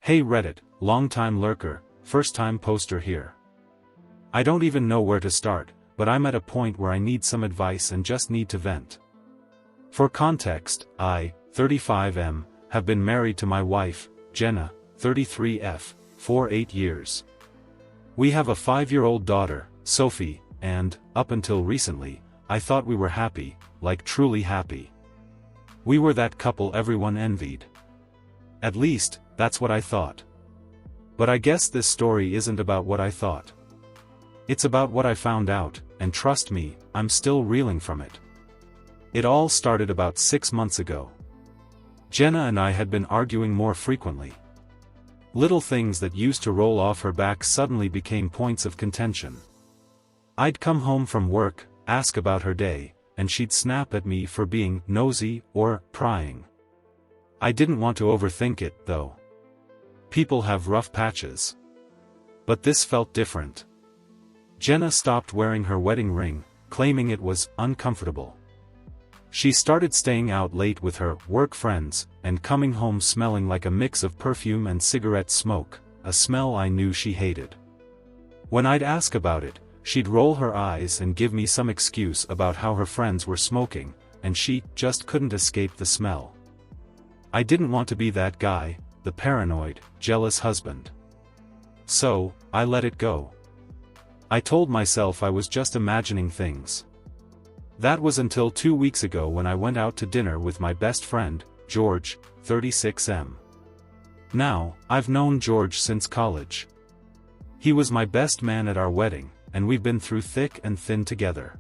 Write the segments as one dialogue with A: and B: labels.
A: Hey Reddit, long-time lurker, first-time poster here. I don't even know where to start, but I'm at a point where I need some advice and just need to vent. For context, I, 35M, have been married to my wife, Jenna, 33F, for 8 years. We have a 5-year-old daughter, Sophie, and, up until recently, I thought we were happy, like truly happy. We were that couple everyone envied. At least, that's what I thought. But I guess this story isn't about what I thought. It's about what I found out, and trust me, I'm still reeling from it. It all started about 6 months ago. Jenna and I had been arguing more frequently. Little things that used to roll off her back suddenly became points of contention. I'd come home from work, ask about her day, and she'd snap at me for being nosy or prying. I didn't want to overthink it, though. People have rough patches. But this felt different. Jenna stopped wearing her wedding ring, claiming it was uncomfortable. She started staying out late with her work friends, and coming home smelling like a mix of perfume and cigarette smoke, a smell I knew she hated. When I'd ask about it, she'd roll her eyes and give me some excuse about how her friends were smoking, and she just couldn't escape the smell. I didn't want to be that guy, the paranoid, jealous husband. So, I let it go. I told myself I was just imagining things. That was until 2 weeks ago when I went out to dinner with my best friend, George, 36M. Now, I've known George since college. He was my best man at our wedding, and we've been through thick and thin together.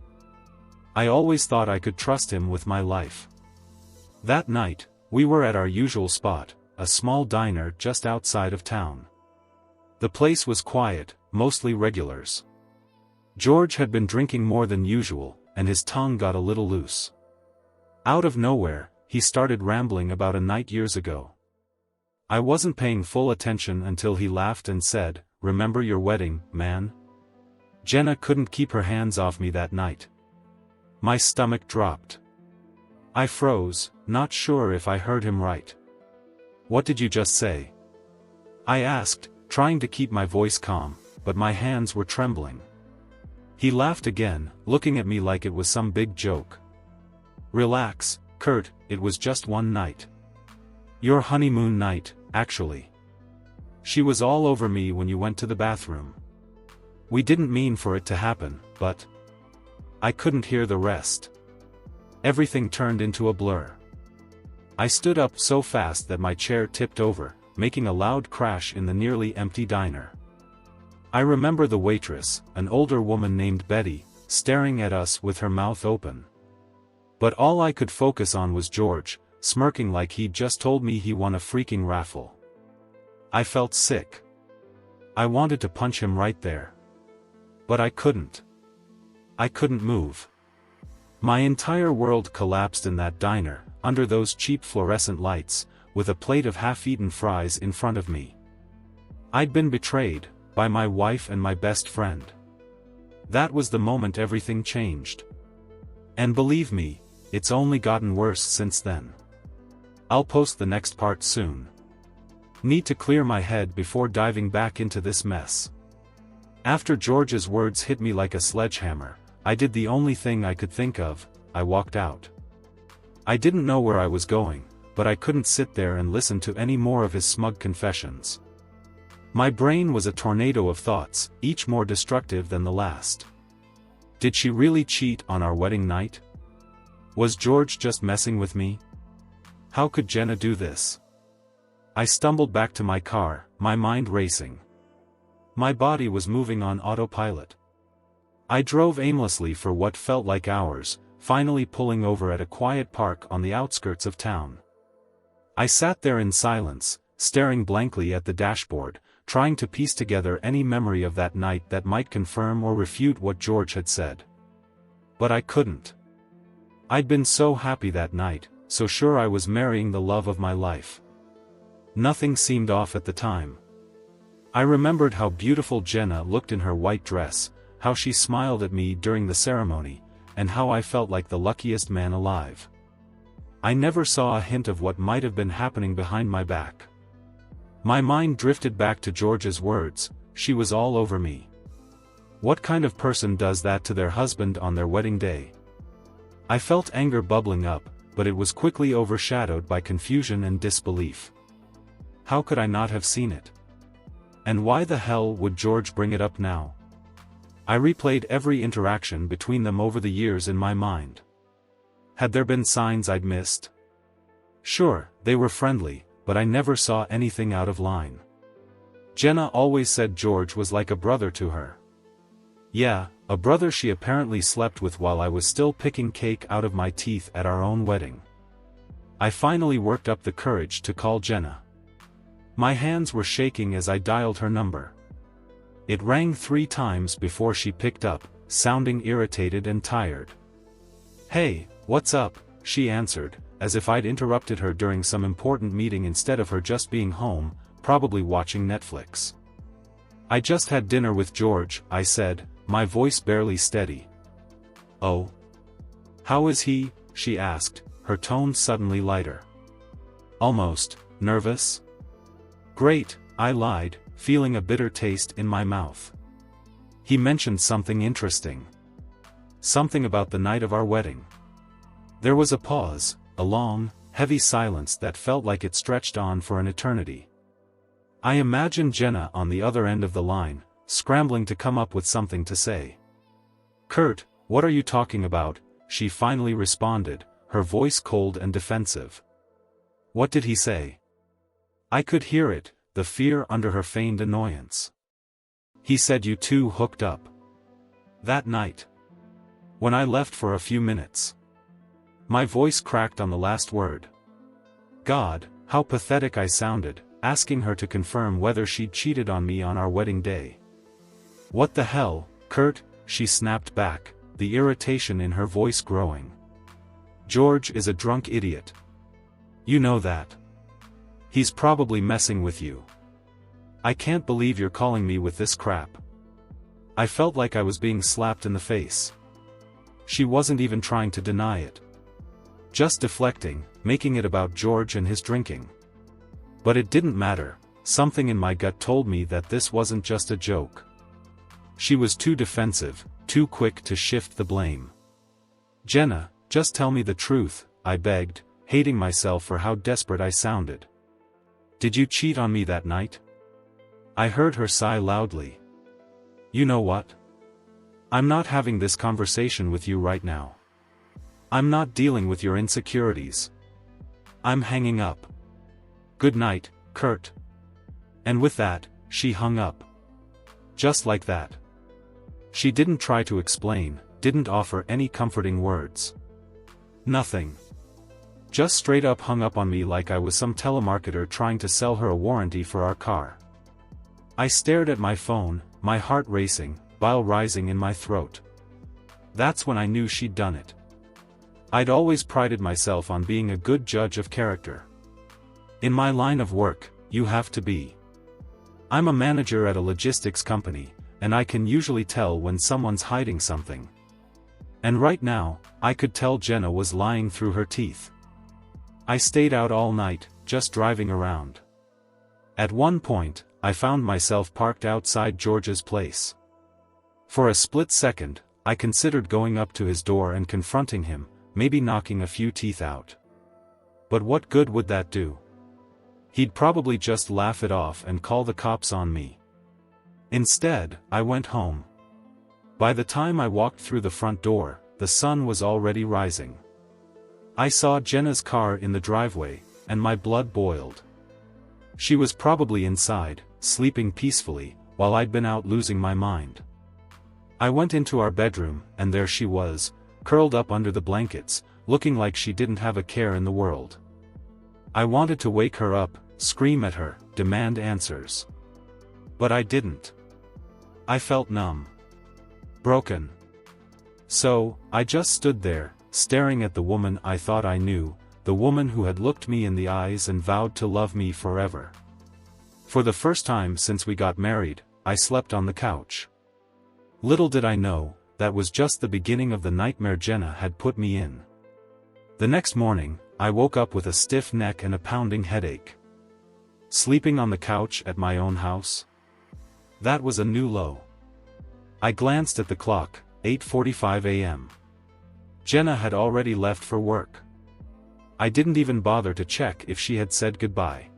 A: I always thought I could trust him with my life. That night, we were at our usual spot, a small diner just outside of town. The place was quiet, mostly regulars. George had been drinking more than usual, and his tongue got a little loose. Out of nowhere, he started rambling about a night years ago. I wasn't paying full attention until he laughed and said, "Remember your wedding, man?" Jenna couldn't keep her hands off me that night. My stomach dropped. I froze, not sure if I heard him right. "What did you just say?" I asked, trying to keep my voice calm, but my hands were trembling. He laughed again, looking at me like it was some big joke. "Relax, Kurt, it was just one night. Your honeymoon night, actually. She was all over me when you went to the bathroom. We didn't mean for it to happen, but..." I couldn't hear the rest. Everything turned into a blur. I stood up so fast that my chair tipped over, making a loud crash in the nearly empty diner. I remember the waitress, an older woman named Betty, staring at us with her mouth open. But all I could focus on was George, smirking like he'd just told me he won a freaking raffle. I felt sick. I wanted to punch him right there. But I couldn't. I couldn't move. My entire world collapsed in that diner, under those cheap fluorescent lights, with a plate of half-eaten fries in front of me. I'd been betrayed, by my wife and my best friend. That was the moment everything changed. And believe me, it's only gotten worse since then. I'll post the next part soon. Need to clear my head before diving back into this mess. After George's words hit me like a sledgehammer, I did the only thing I could think of, I walked out. I didn't know where I was going, but I couldn't sit there and listen to any more of his smug confessions. My brain was a tornado of thoughts, each more destructive than the last. Did she really cheat on our wedding night? Was George just messing with me? How could Jenna do this? I stumbled back to my car, my mind racing. My body was moving on autopilot. I drove aimlessly for what felt like hours, finally pulling over at a quiet park on the outskirts of town. I sat there in silence, staring blankly at the dashboard, trying to piece together any memory of that night that might confirm or refute what George had said. But I couldn't. I'd been so happy that night, so sure I was marrying the love of my life. Nothing seemed off at the time. I remembered how beautiful Jenna looked in her white dress, how she smiled at me during the ceremony, and how I felt like the luckiest man alive. I never saw a hint of what might have been happening behind my back. My mind drifted back to George's words, she was all over me. What kind of person does that to their husband on their wedding day? I felt anger bubbling up, but it was quickly overshadowed by confusion and disbelief. How could I not have seen it? And why the hell would George bring it up now? I replayed every interaction between them over the years in my mind. Had there been signs I'd missed? Sure, they were friendly, but I never saw anything out of line. Jenna always said George was like a brother to her. Yeah, a brother she apparently slept with while I was still picking cake out of my teeth at our own wedding. I finally worked up the courage to call Jenna. My hands were shaking as I dialed her number. It rang 3 times before she picked up, sounding irritated and tired. "Hey, what's up?" she answered, as if I'd interrupted her during some important meeting instead of her just being home, probably watching Netflix. "I just had dinner with George," I said, my voice barely steady. "Oh? How is he?" she asked, her tone suddenly lighter. "Almost nervous?" "Great," I lied, feeling a bitter taste in my mouth. "He mentioned something interesting. Something about the night of our wedding." There was a pause, a long, heavy silence that felt like it stretched on for an eternity. I imagined Jenna on the other end of the line, scrambling to come up with something to say. "Kurt, what are you talking about?" she finally responded, her voice cold and defensive. "What did he say?" I could hear it, the fear under her feigned annoyance. "He said you two hooked up. That night. When I left for a few minutes." My voice cracked on the last word. God, how pathetic I sounded, asking her to confirm whether she'd cheated on me on our wedding day. "What the hell, Kurt?" she snapped back, the irritation in her voice growing. "George is a drunk idiot. You know that. He's probably messing with you. I can't believe you're calling me with this crap." I felt like I was being slapped in the face. She wasn't even trying to deny it. Just deflecting, making it about George and his drinking. But it didn't matter, something in my gut told me that this wasn't just a joke. She was too defensive, too quick to shift the blame. "Jenna, just tell me the truth," I begged, hating myself for how desperate I sounded. "Did you cheat on me that night?" I heard her sigh loudly. "You know what? I'm not having this conversation with you right now. I'm not dealing with your insecurities. I'm hanging up. Good night, Kurt." And with that, she hung up. Just like that. She didn't try to explain, didn't offer any comforting words. Nothing. Just straight up hung up on me like I was some telemarketer trying to sell her a warranty for our car. I stared at my phone, my heart racing, bile rising in my throat. That's when I knew she'd done it. I'd always prided myself on being a good judge of character. In my line of work, you have to be. I'm a manager at a logistics company, and I can usually tell when someone's hiding something. And right now, I could tell Jenna was lying through her teeth. I stayed out all night, just driving around. At one point, I found myself parked outside George's place. For a split second, I considered going up to his door and confronting him, maybe knocking a few teeth out. But what good would that do? He'd probably just laugh it off and call the cops on me. Instead, I went home. By the time I walked through the front door, the sun was already rising. I saw Jenna's car in the driveway, and my blood boiled. She was probably inside, sleeping peacefully, while I'd been out losing my mind. I went into our bedroom, and there she was, curled up under the blankets, looking like she didn't have a care in the world. I wanted to wake her up, scream at her, demand answers. But I didn't. I felt numb. Broken. So, I just stood there, staring at the woman I thought I knew, the woman who had looked me in the eyes and vowed to love me forever. For the first time since we got married, I slept on the couch. Little did I know, that was just the beginning of the nightmare Jenna had put me in. The next morning, I woke up with a stiff neck and a pounding headache. Sleeping on the couch at my own house? That was a new low. I glanced at the clock, 8:45 a.m. Jenna had already left for work. I didn't even bother to check if she had said goodbye.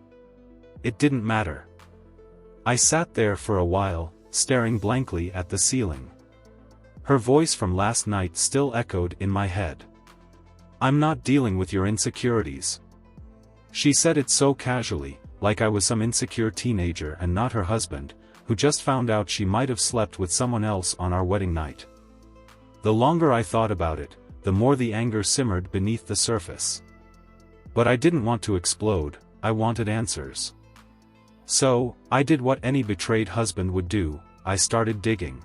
A: It didn't matter. I sat there for a while, staring blankly at the ceiling. Her voice from last night still echoed in my head. "I'm not dealing with your insecurities." She said it so casually, like I was some insecure teenager and not her husband, who just found out she might have slept with someone else on our wedding night. The longer I thought about it, the more the anger simmered beneath the surface. But I didn't want to explode, I wanted answers. So, I did what any betrayed husband would do, I started digging.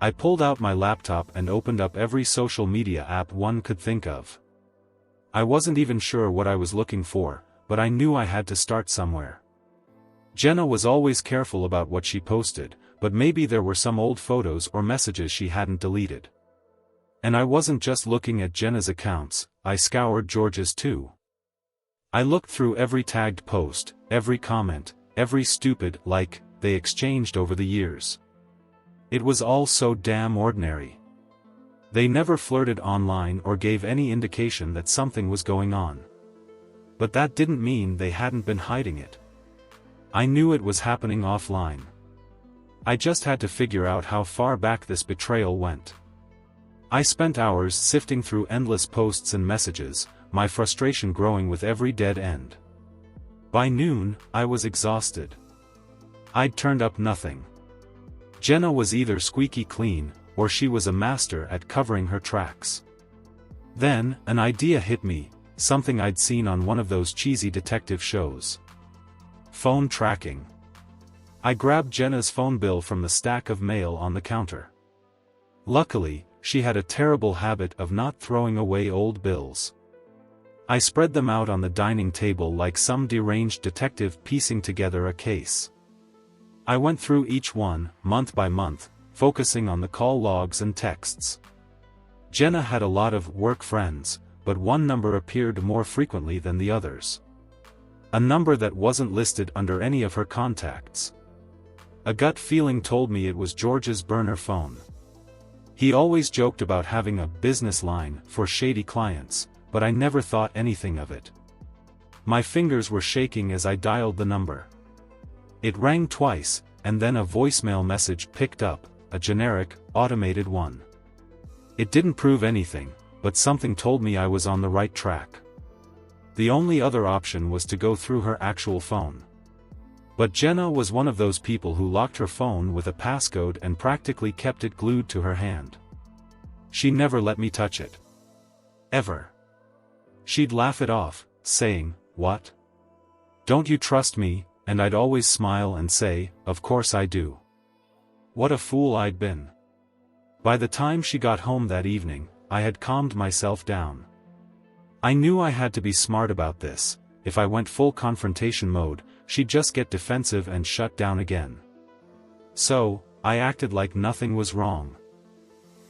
A: I pulled out my laptop and opened up every social media app one could think of. I wasn't even sure what I was looking for, but I knew I had to start somewhere. Jenna was always careful about what she posted, but maybe there were some old photos or messages she hadn't deleted. And I wasn't just looking at Jenna's accounts, I scoured George's too. I looked through every tagged post, every comment, every stupid like they exchanged over the years. It was all so damn ordinary. They never flirted online or gave any indication that something was going on. But that didn't mean they hadn't been hiding it. I knew it was happening offline. I just had to figure out how far back this betrayal went. I spent hours sifting through endless posts and messages, my frustration growing with every dead end. By noon, I was exhausted. I'd turned up nothing. Jenna was either squeaky clean, or she was a master at covering her tracks. Then, an idea hit me, something I'd seen on one of those cheesy detective shows. Phone tracking. I grabbed Jenna's phone bill from the stack of mail on the counter. Luckily, she had a terrible habit of not throwing away old bills. I spread them out on the dining table like some deranged detective piecing together a case. I went through each one, month by month, focusing on the call logs and texts. Jenna had a lot of work friends, but one number appeared more frequently than the others. A number that wasn't listed under any of her contacts. A gut feeling told me it was George's burner phone. He always joked about having a business line for shady clients, but I never thought anything of it. My fingers were shaking as I dialed the number. It rang twice, and then a voicemail message picked up, a generic, automated one. It didn't prove anything, but something told me I was on the right track. The only other option was to go through her actual phone. But Jenna was one of those people who locked her phone with a passcode and practically kept it glued to her hand. She never let me touch it. Ever. She'd laugh it off, saying, "What? Don't you trust me?" And I'd always smile and say, "Of course I do." What a fool I'd been. By the time she got home that evening, I had calmed myself down. I knew I had to be smart about this. If I went full confrontation mode, she'd just get defensive and shut down again. So, I acted like nothing was wrong.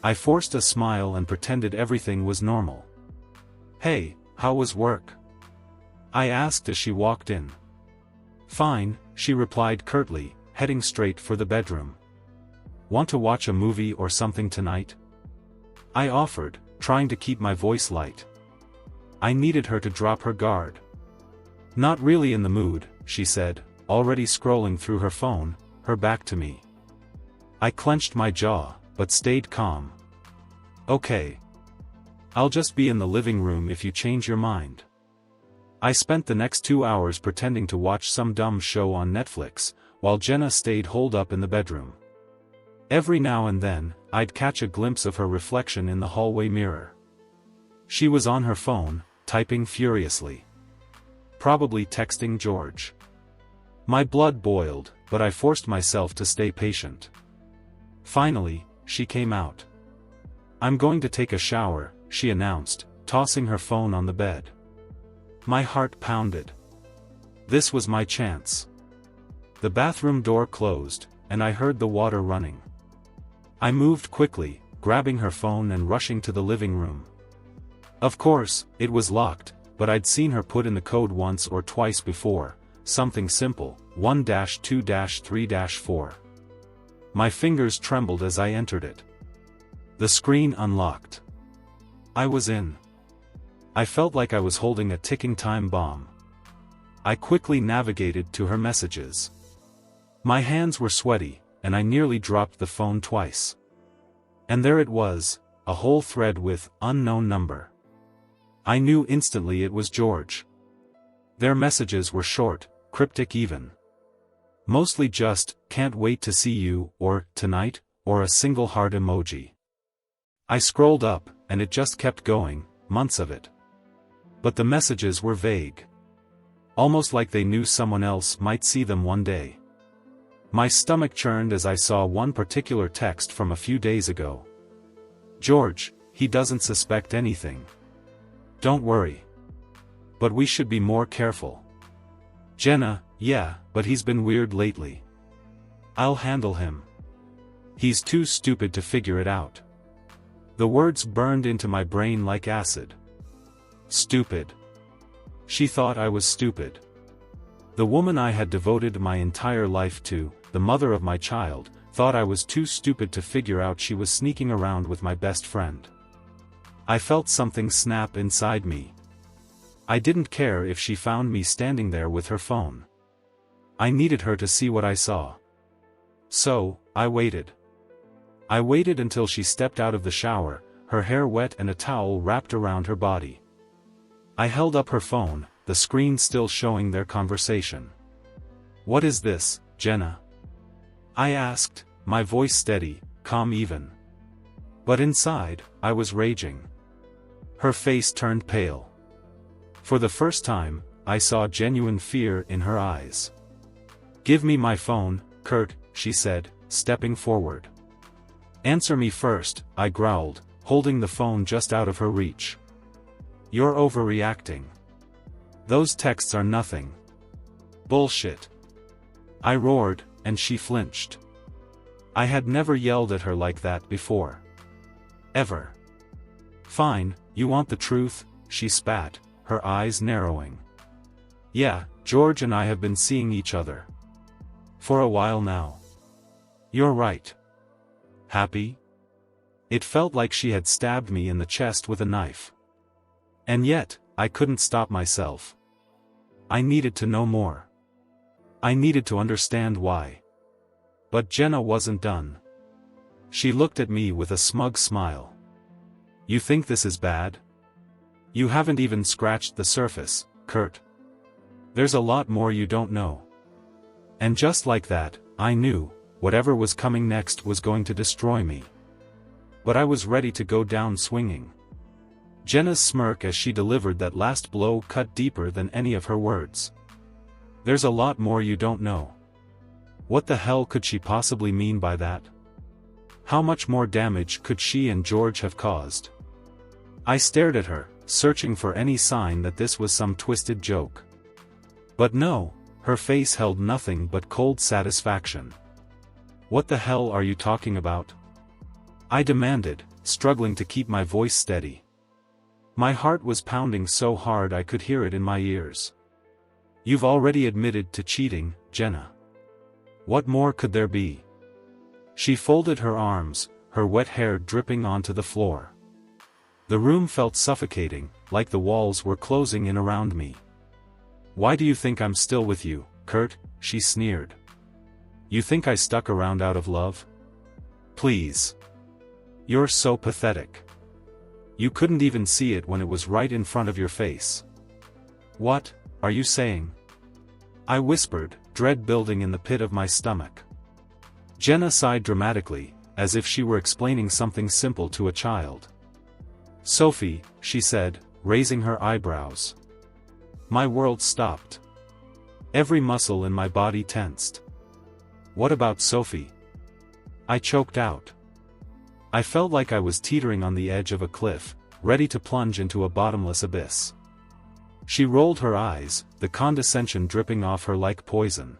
A: I forced a smile and pretended everything was normal. "Hey, how was work?" I asked as she walked in. "Fine," she replied curtly, heading straight for the bedroom. "Want to watch a movie or something tonight?" I offered, trying to keep my voice light. I needed her to drop her guard. "Not really in the mood," she said, already scrolling through her phone, her back to me. I clenched my jaw, but stayed calm. "Okay. I'll just be in the living room if you change your mind." I spent the next 2 hours pretending to watch some dumb show on Netflix, while Jenna stayed holed up in the bedroom. Every now and then, I'd catch a glimpse of her reflection in the hallway mirror. She was on her phone, typing furiously. Probably texting George. My blood boiled, but I forced myself to stay patient. Finally, she came out. "I'm going to take a shower," she announced, tossing her phone on the bed. My heart pounded. This was my chance. The bathroom door closed, and I heard the water running. I moved quickly, grabbing her phone and rushing to the living room. Of course, it was locked, but I'd seen her put in the code once or twice before, something simple, 1-2-3-4. My fingers trembled as I entered it. The screen unlocked. I was in. I felt like I was holding a ticking time bomb. I quickly navigated to her messages. My hands were sweaty, and I nearly dropped the phone twice. And there it was, a whole thread with unknown number. I knew instantly it was George. Their messages were short, cryptic even. Mostly just, "can't wait to see you," or "tonight," or a single heart emoji. I scrolled up, and it just kept going, months of it. But the messages were vague. Almost like they knew someone else might see them one day. My stomach churned as I saw one particular text from a few days ago. "George, he doesn't suspect anything. Don't worry. But we should be more careful." Jenna, "Yeah, but he's been weird lately. I'll handle him. He's too stupid to figure it out." The words burned into my brain like acid. Stupid. She thought I was stupid. The woman I had devoted my entire life to, the mother of my child, thought I was too stupid to figure out she was sneaking around with my best friend. I felt something snap inside me. I didn't care if she found me standing there with her phone. I needed her to see what I saw. So, I waited. I waited until she stepped out of the shower, her hair wet and a towel wrapped around her body. I held up her phone, the screen still showing their conversation. "What is this, Jenna?" I asked, my voice steady, calm even. But inside, I was raging. Her face turned pale. For the first time, I saw genuine fear in her eyes. "Give me my phone, Kurt," she said, stepping forward. "Answer me first," I growled, holding the phone just out of her reach. "You're overreacting. Those texts are nothing." "Bullshit." I roared, and she flinched. I had never yelled at her like that before. Ever. "Fine, you want the truth," she spat, her eyes narrowing. "Yeah, George and I have been seeing each other. For a while now." "You're right. Happy?" It felt like she had stabbed me in the chest with a knife. And yet, I couldn't stop myself. I needed to know more. I needed to understand why. But Jenna wasn't done. She looked at me with a smug smile. "You think this is bad? You haven't even scratched the surface, Kurt. There's a lot more you don't know." And just like that, I knew, whatever was coming next was going to destroy me. But I was ready to go down swinging. Jenna's smirk as she delivered that last blow cut deeper than any of her words. "There's a lot more you don't know." What the hell could she possibly mean by that? How much more damage could she and George have caused? I stared at her, searching for any sign that this was some twisted joke. But no, her face held nothing but cold satisfaction. "What the hell are you talking about?" I demanded, struggling to keep my voice steady. My heart was pounding so hard I could hear it in my ears. "You've already admitted to cheating, Jenna. What more could there be?" She folded her arms, her wet hair dripping onto the floor. The room felt suffocating, like the walls were closing in around me. "Why do you think I'm still with you, Kurt?" she sneered. "You think I stuck around out of love? Please. You're so pathetic. You couldn't even see it when it was right in front of your face." "What are you saying?" I whispered, dread building in the pit of my stomach. Jenna sighed dramatically, as if she were explaining something simple to a child. "Sophie," she said, raising her eyebrows. My world stopped. Every muscle in my body tensed. "What about Sophie?" I choked out. I felt like I was teetering on the edge of a cliff, ready to plunge into a bottomless abyss. She rolled her eyes, the condescension dripping off her like poison.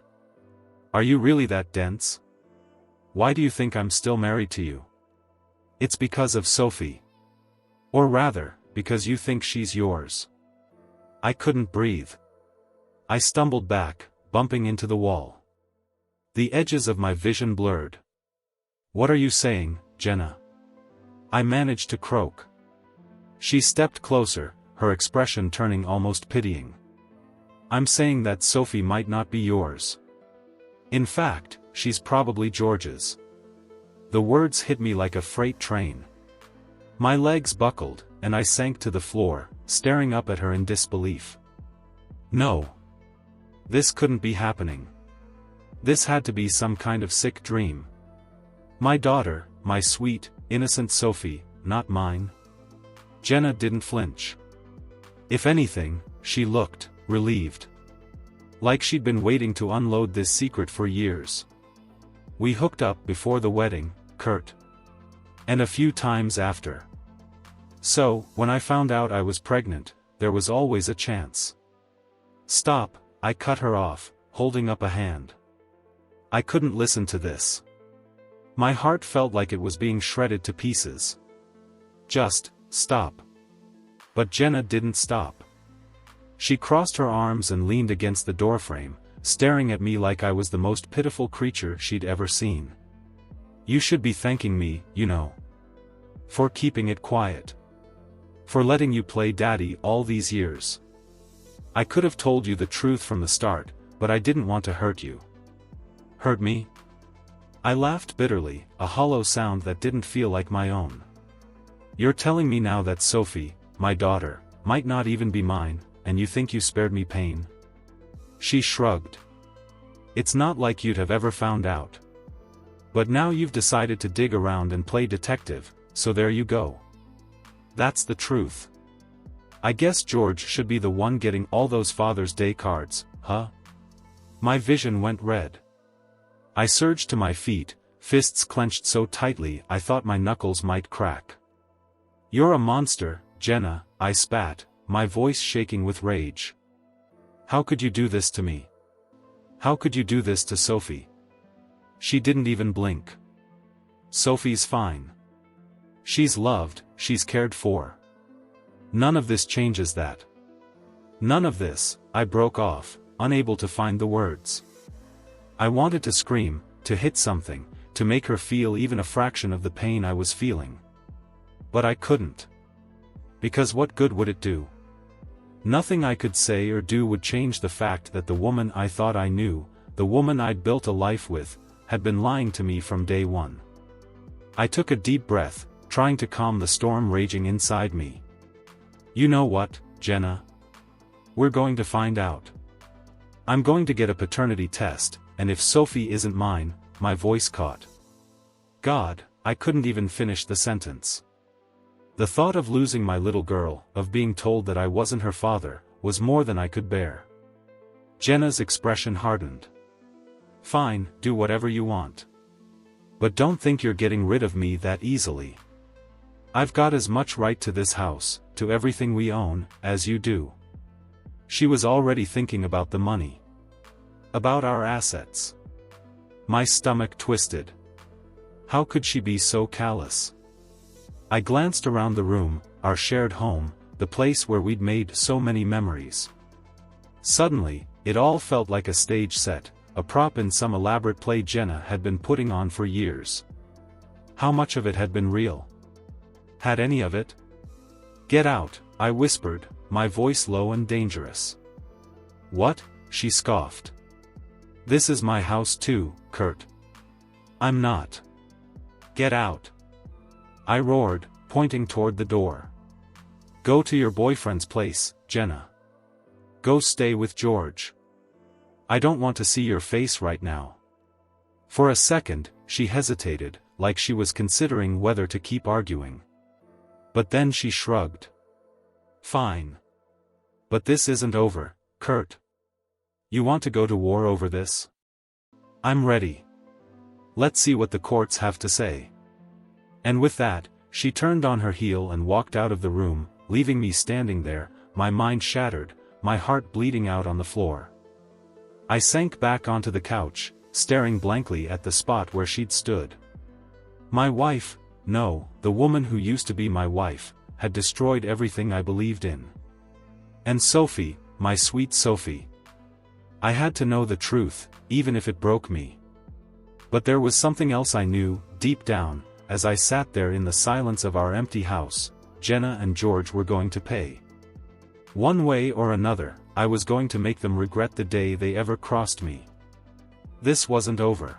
A: "Are you really that dense? Why do you think I'm still married to you?" "It's because of Sophie. Or rather, because you think she's yours." I couldn't breathe. I stumbled back, bumping into the wall. The edges of my vision blurred. "What are you saying, Jenna?" I managed to croak. She stepped closer, her expression turning almost pitying. "I'm saying that Sophie might not be yours. In fact, she's probably George's." The words hit me like a freight train. My legs buckled, and I sank to the floor, staring up at her in disbelief. No. This couldn't be happening. This had to be some kind of sick dream. My daughter, my sweet, innocent Sophie, not mine. Jenna didn't flinch. If anything, she looked relieved. Like she'd been waiting to unload this secret for years. We hooked up before the wedding, Kurt. And a few times after. So, when I found out I was pregnant, there was always a chance. "Stop," I cut her off, holding up a hand. I couldn't listen to this. My heart felt like it was being shredded to pieces. "Just, stop." But Jenna didn't stop. She crossed her arms and leaned against the doorframe, staring at me like I was the most pitiful creature she'd ever seen. "You should be thanking me, you know. For keeping it quiet. For letting you play daddy all these years. I could have told you the truth from the start, but I didn't want to hurt you." "Hurt me?" I laughed bitterly, a hollow sound that didn't feel like my own. "You're telling me now that Sophie, my daughter, might not even be mine, and you think you spared me pain?" She shrugged. "It's not like you'd have ever found out. But now you've decided to dig around and play detective, so there you go. That's the truth. I guess George should be the one getting all those Father's Day cards, huh?" My vision went red. I surged to my feet, fists clenched so tightly I thought my knuckles might crack. "You're a monster, Jenna," I spat, my voice shaking with rage. "How could you do this to me? How could you do this to Sophie?" She didn't even blink. "Sophie's fine. She's loved, she's cared for. None of this changes that." "None of this," I broke off, unable to find the words. I wanted to scream, to hit something, to make her feel even a fraction of the pain I was feeling. But I couldn't. Because what good would it do? Nothing I could say or do would change the fact that the woman I thought I knew, the woman I'd built a life with, had been lying to me from day one. I took a deep breath, trying to calm the storm raging inside me. "You know what, Jenna? We're going to find out. I'm going to get a paternity test, and if Sophie isn't mine," my voice caught. God, I couldn't even finish the sentence. The thought of losing my little girl, of being told that I wasn't her father, was more than I could bear. Jenna's expression hardened. "Fine, do whatever you want. But don't think you're getting rid of me that easily. I've got as much right to this house, to everything we own, as you do." She was already thinking about the money. About our assets. My stomach twisted. How could she be so callous? I glanced around the room, our shared home, the place where we'd made so many memories. Suddenly, it all felt like a stage set, a prop in some elaborate play Jenna had been putting on for years. How much of it had been real? Had any of it? "Get out," I whispered, my voice low and dangerous. "What?" she scoffed. "This is my house too, Kurt." "I'm not." "Get out," I roared, pointing toward the door. "Go to your boyfriend's place, Jenna. Go stay with George. I don't want to see your face right now." For a second, she hesitated, like she was considering whether to keep arguing. But then she shrugged. "Fine. But this isn't over, Kurt. You want to go to war over this? I'm ready. Let's see what the courts have to say." And with that, she turned on her heel and walked out of the room, leaving me standing there, my mind shattered, my heart bleeding out on the floor. I sank back onto the couch, staring blankly at the spot where she'd stood. My wife, no, the woman who used to be my wife, had destroyed everything I believed in. And Sophie, my sweet Sophie. I had to know the truth, even if it broke me. But there was something else I knew, deep down, as I sat there in the silence of our empty house. Jenna and George were going to pay. One way or another, I was going to make them regret the day they ever crossed me. This wasn't over.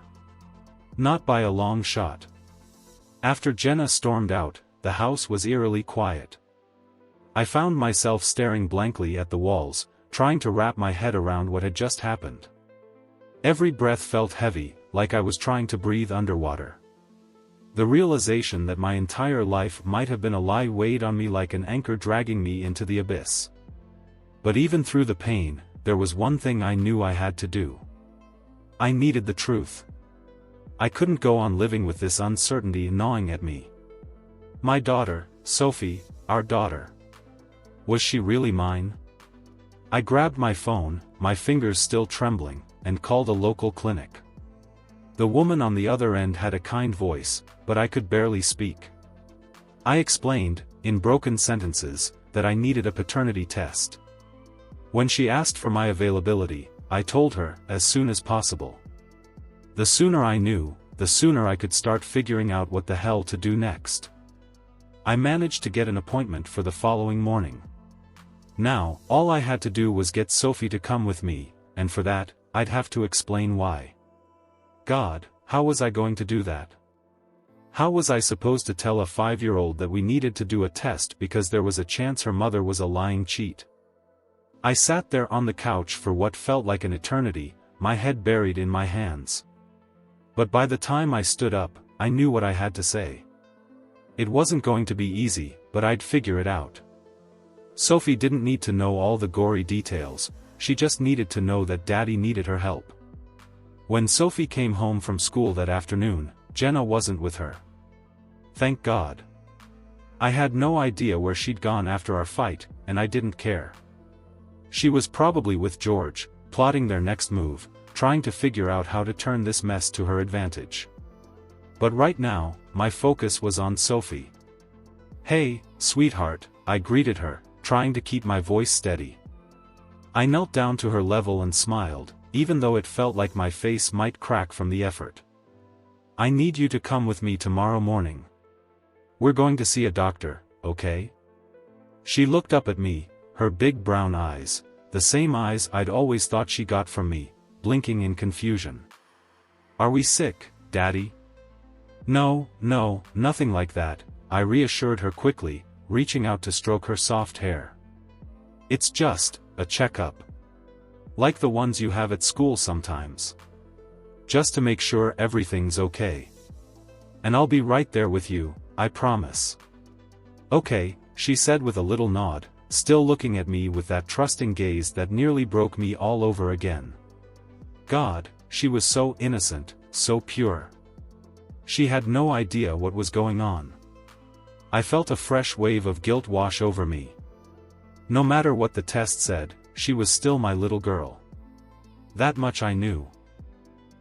A: Not by a long shot. After Jenna stormed out, the house was eerily quiet. I found myself staring blankly at the walls, trying to wrap my head around what had just happened. Every breath felt heavy, like I was trying to breathe underwater. The realization that my entire life might have been a lie weighed on me like an anchor dragging me into the abyss. But even through the pain, there was one thing I knew I had to do. I needed the truth. I couldn't go on living with this uncertainty gnawing at me. My daughter, Sophie, our daughter. Was she really mine? I grabbed my phone, my fingers still trembling, and called a local clinic. The woman on the other end had a kind voice, but I could barely speak. I explained, in broken sentences, that I needed a paternity test. When she asked for my availability, I told her, as soon as possible. The sooner I knew, the sooner I could start figuring out what the hell to do next. I managed to get an appointment for the following morning. Now, all I had to do was get Sophie to come with me, and for that, I'd have to explain why. God, how was I going to do that? How was I supposed to tell a 5-year-old that we needed to do a test because there was a chance her mother was a lying cheat? I sat there on the couch for what felt like an eternity, my head buried in my hands. But by the time I stood up, I knew what I had to say. It wasn't going to be easy, but I'd figure it out. Sophie didn't need to know all the gory details, she just needed to know that Daddy needed her help. When Sophie came home from school that afternoon, Jenna wasn't with her. Thank God. I had no idea where she'd gone after our fight, and I didn't care. She was probably with George, plotting their next move, trying to figure out how to turn this mess to her advantage. But right now, my focus was on Sophie. Hey, sweetheart, I greeted her, trying to keep my voice steady. I knelt down to her level and smiled, even though it felt like my face might crack from the effort. I need you to come with me tomorrow morning. We're going to see a doctor, okay? She looked up at me, her big brown eyes, the same eyes I'd always thought she got from me, blinking in confusion. Are we sick, Daddy? No, nothing like that, I reassured her quickly, reaching out to stroke her soft hair. It's just a checkup. Like the ones you have at school sometimes. Just to make sure everything's okay. And I'll be right there with you, I promise. Okay, she said with a little nod, still looking at me with that trusting gaze that nearly broke me all over again. God, she was so innocent, so pure. She had no idea what was going on. I felt a fresh wave of guilt wash over me. No matter what the test said, she was still my little girl. That much I knew.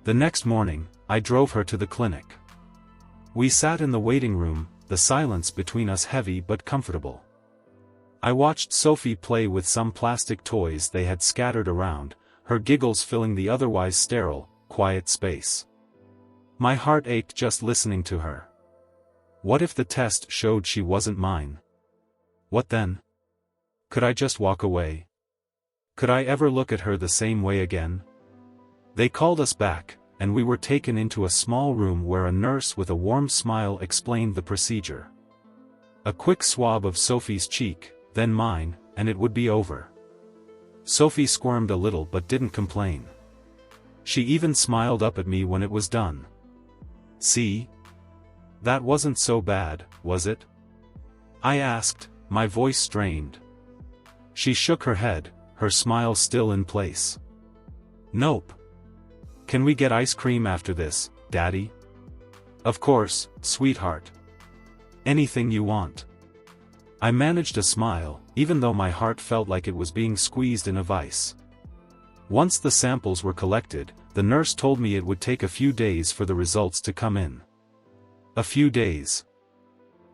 A: The next morning, I drove her to the clinic. We sat in the waiting room, the silence between us heavy but comfortable. I watched Sophie play with some plastic toys they had scattered around, her giggles filling the otherwise sterile, quiet space. My heart ached just listening to her. What if the test showed she wasn't mine? What then? Could I just walk away? Could I ever look at her the same way again? They called us back, and we were taken into a small room where a nurse with a warm smile explained the procedure. A quick swab of Sophie's cheek, then mine, and it would be over. Sophie squirmed a little but didn't complain. She even smiled up at me when it was done. See? That wasn't so bad, was it? I asked, my voice strained. She shook her head, her smile still in place. Nope. Can we get ice cream after this, Daddy? Of course, sweetheart. Anything you want. I managed a smile, even though my heart felt like it was being squeezed in a vice. Once the samples were collected, the nurse told me it would take a few days for the results to come in. A few days.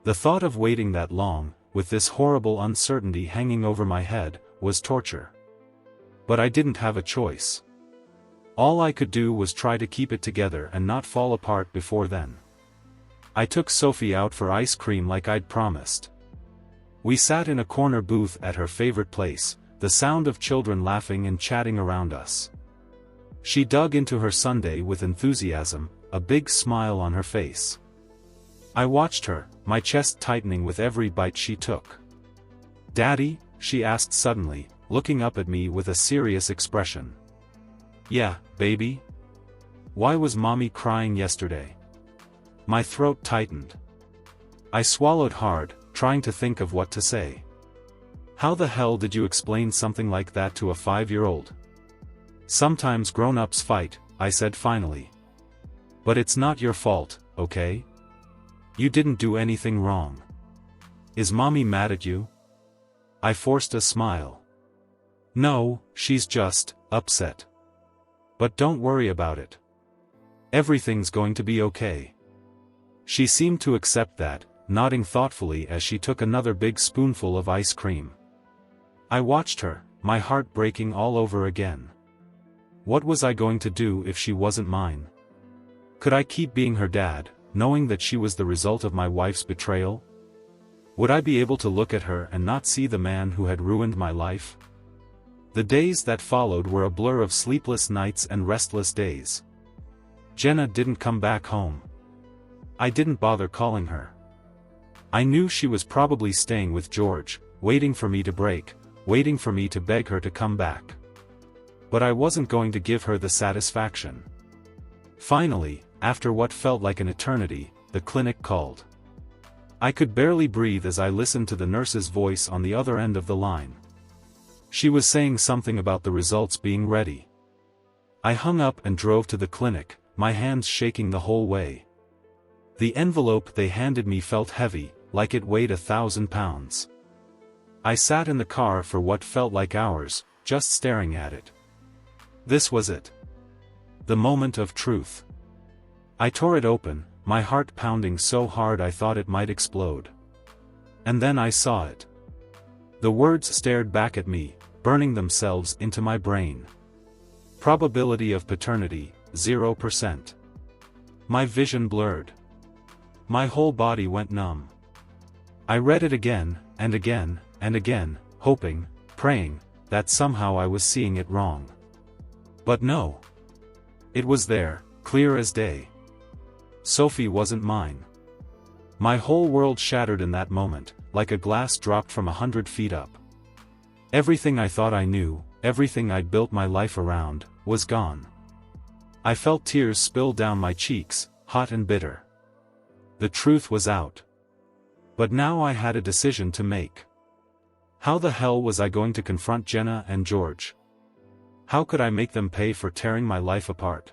A: The thought of waiting that long, with this horrible uncertainty hanging over my head, was torture. But I didn't have a choice. All I could do was try to keep it together and not fall apart before then. I took Sophie out for ice cream like I'd promised. We sat in a corner booth at her favorite place, the sound of children laughing and chatting around us. She dug into her sundae with enthusiasm, a big smile on her face. I watched her, my chest tightening with every bite she took. "Daddy?" she asked suddenly, looking up at me with a serious expression. "Yeah, baby? Why was Mommy crying yesterday?" My throat tightened. I swallowed hard, trying to think of what to say. "How the hell did you explain something like that to a 5-year-old? Sometimes grown-ups fight," I said finally. "But it's not your fault, okay? You didn't do anything wrong. Is Mommy mad at you?" I forced a smile. "No, she's just upset. But don't worry about it. Everything's going to be okay." She seemed to accept that, nodding thoughtfully as she took another big spoonful of ice cream. I watched her, my heart breaking all over again. What was I going to do if she wasn't mine? Could I keep being her dad, knowing that she was the result of my wife's betrayal? Would I be able to look at her and not see the man who had ruined my life? The days that followed were a blur of sleepless nights and restless days. Jenna didn't come back home. I didn't bother calling her. I knew she was probably staying with George, waiting for me to break, waiting for me to beg her to come back. But I wasn't going to give her the satisfaction. Finally, after what felt like an eternity, the clinic called. I could barely breathe as I listened to the nurse's voice on the other end of the line. She was saying something about the results being ready. I hung up and drove to the clinic, my hands shaking the whole way. The envelope they handed me felt heavy, like it weighed 1,000 pounds. I sat in the car for what felt like hours, just staring at it. This was it. The moment of truth. I tore it open, my heart pounding so hard I thought it might explode. And then I saw it. The words stared back at me, burning themselves into my brain. Probability of paternity, 0%. My vision blurred. My whole body went numb. I read it again, and again, and again, hoping, praying, that somehow I was seeing it wrong. But no. It was there, clear as day. Sophie wasn't mine. My whole world shattered in that moment, like a glass dropped from 100 feet up. Everything I thought I knew, everything I'd built my life around, was gone. I felt tears spill down my cheeks, hot and bitter. The truth was out. But now I had a decision to make. How the hell was I going to confront Jenna and George? How could I make them pay for tearing my life apart?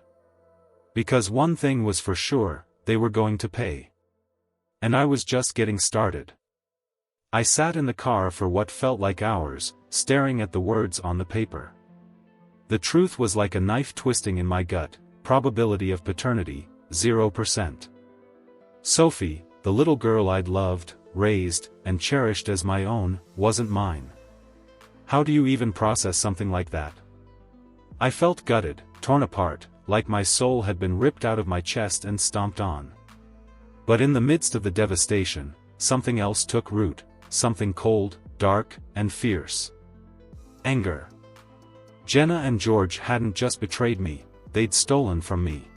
A: Because one thing was for sure, they were going to pay. And I was just getting started. I sat in the car for what felt like hours, staring at the words on the paper. The truth was like a knife twisting in my gut, probability of paternity, 0%. Sophie, the little girl I'd loved, raised, and cherished as my own, wasn't mine. How do you even process something like that? I felt gutted, torn apart, like my soul had been ripped out of my chest and stomped on. But in the midst of the devastation, something else took root, something cold, dark, and fierce. Anger. Jenna and George hadn't just betrayed me, they'd stolen from me.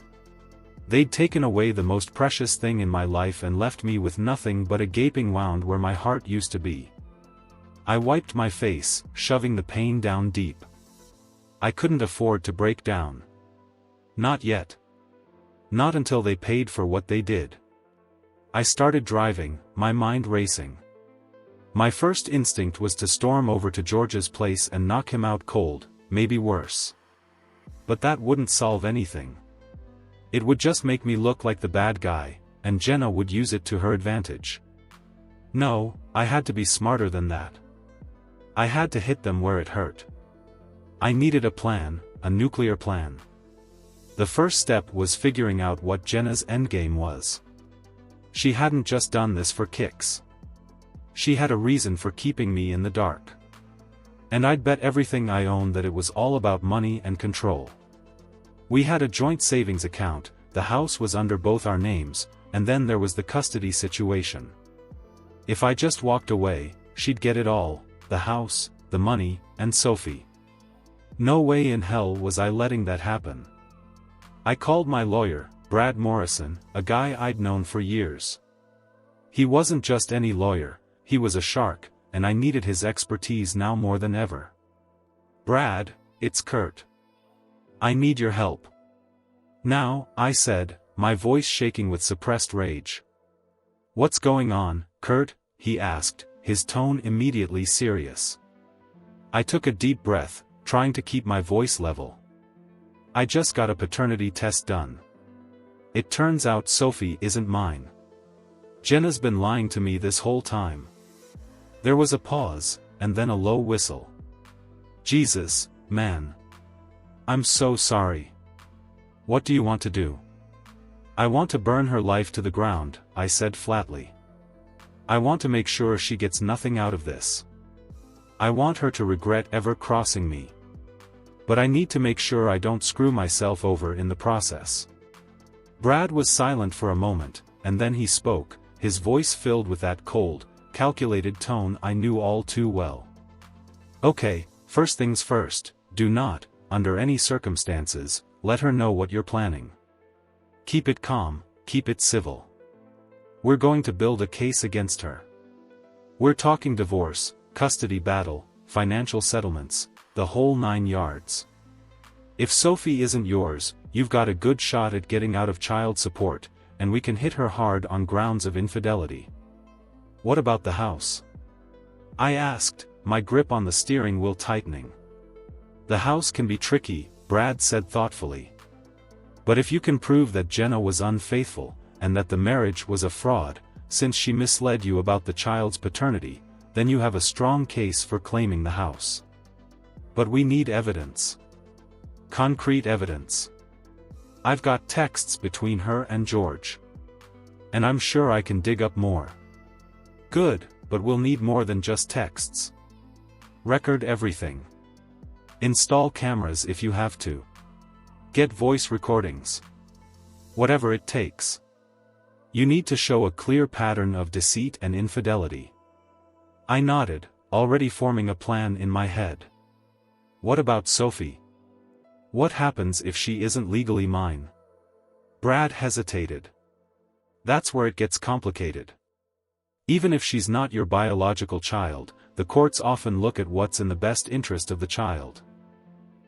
A: They'd taken away the most precious thing in my life and left me with nothing but a gaping wound where my heart used to be. I wiped my face, shoving the pain down deep. I couldn't afford to break down. Not yet. Not until they paid for what they did. I started driving, my mind racing. My first instinct was to storm over to George's place and knock him out cold, maybe worse. But that wouldn't solve anything. It would just make me look like the bad guy, and Jenna would use it to her advantage. No, I had to be smarter than that. I had to hit them where it hurt. I needed a plan, a nuclear plan. The first step was figuring out what Jenna's endgame was. She hadn't just done this for kicks. She had a reason for keeping me in the dark. And I'd bet everything I owned that it was all about money and control. We had a joint savings account, the house was under both our names, and then there was the custody situation. If I just walked away, she'd get it all, the house, the money, and Sophie. No way in hell was I letting that happen. I called my lawyer, Brad Morrison, a guy I'd known for years. He wasn't just any lawyer, he was a shark, and I needed his expertise now more than ever. "Brad, it's Kurt. I need your help." "Now," I said, my voice shaking with suppressed rage. "What's going on, Kurt?" he asked, his tone immediately serious. I took a deep breath, trying to keep my voice level. "I just got a paternity test done. It turns out Sophie isn't mine. Jenna's been lying to me this whole time." There was a pause, and then a low whistle. "Jesus, man. I'm so sorry. What do you want to do?" "I want to burn her life to the ground," I said flatly. "I want to make sure she gets nothing out of this. I want her to regret ever crossing me. But I need to make sure I don't screw myself over in the process." Brad was silent for a moment, and then he spoke, his voice filled with that cold, calculated tone I knew all too well. "Okay, first things first, do not, under any circumstances, let her know what you're planning. Keep it calm, keep it civil. We're going to build a case against her. We're talking divorce, custody battle, financial settlements, the whole 9 yards. If Sophie isn't yours, you've got a good shot at getting out of child support, and we can hit her hard on grounds of infidelity." "What about the house?" I asked, my grip on the steering wheel tightening. "The house can be tricky," Brad said thoughtfully. "But if you can prove that Jenna was unfaithful, and that the marriage was a fraud, since she misled you about the child's paternity, then you have a strong case for claiming the house. But we need evidence. Concrete evidence. I've got texts between her and George. And I'm sure I can dig up more." "Good, but we'll need more than just texts. Record everything. Install cameras if you have to. Get voice recordings. Whatever it takes. You need to show a clear pattern of deceit and infidelity." I nodded, already forming a plan in my head. "What about Sophie? What happens if she isn't legally mine?" Brad hesitated. "That's where it gets complicated. Even if she's not your biological child, the courts often look at what's in the best interest of the child.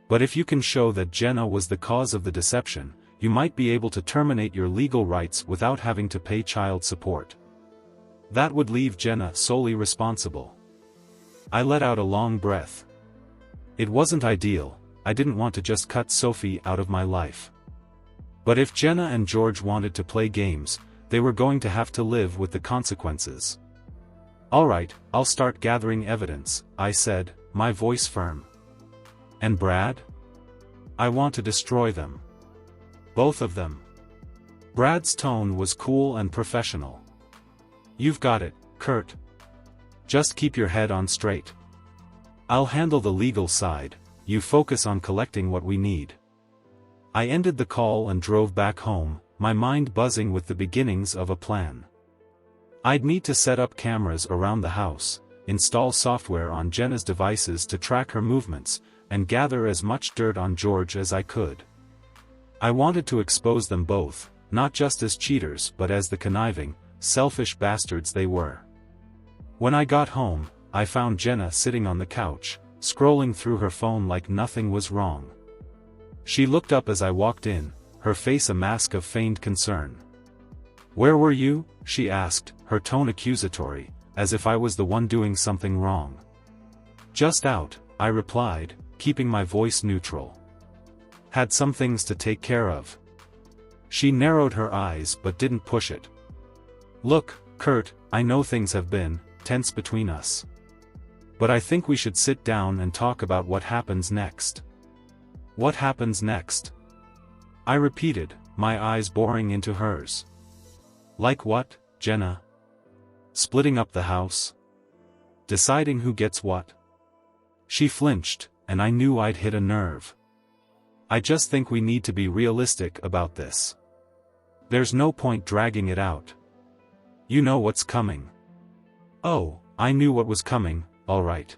A: But if you can show that Jenna was the cause of the deception, you might be able to terminate your legal rights without having to pay child support. That would leave Jenna solely responsible." I let out a long breath. It wasn't ideal, I didn't want to just cut Sophie out of my life. But if Jenna and George wanted to play games, they were going to have to live with the consequences. "All right, I'll start gathering evidence," I said, my voice firm. "And Brad?" "I want to destroy them. Both of them." Brad's tone was cool and professional. "You've got it, Kurt. Just keep your head on straight. I'll handle the legal side, you focus on collecting what we need." I ended the call and drove back home, my mind buzzing with the beginnings of a plan. I'd need to set up cameras around the house, install software on Jenna's devices to track her movements, and gather as much dirt on George as I could. I wanted to expose them both, not just as cheaters but as the conniving, selfish bastards they were. When I got home, I found Jenna sitting on the couch, scrolling through her phone like nothing was wrong. She looked up as I walked in, her face a mask of feigned concern. "Where were you?" she asked, her tone accusatory, as if I was the one doing something wrong. "Just out," I replied, keeping my voice neutral. "Had some things to take care of." She narrowed her eyes but didn't push it. "Look, Kurt, I know things have been tense between us. But I think we should sit down and talk about what happens next." "What happens next?" I repeated, my eyes boring into hers. "Like what, Jenna? Splitting up the house? Deciding who gets what?" She flinched, and I knew I'd hit a nerve. I just think we need to be realistic about this. There's no point dragging it out. You know what's coming. Oh, I knew what was coming, all right.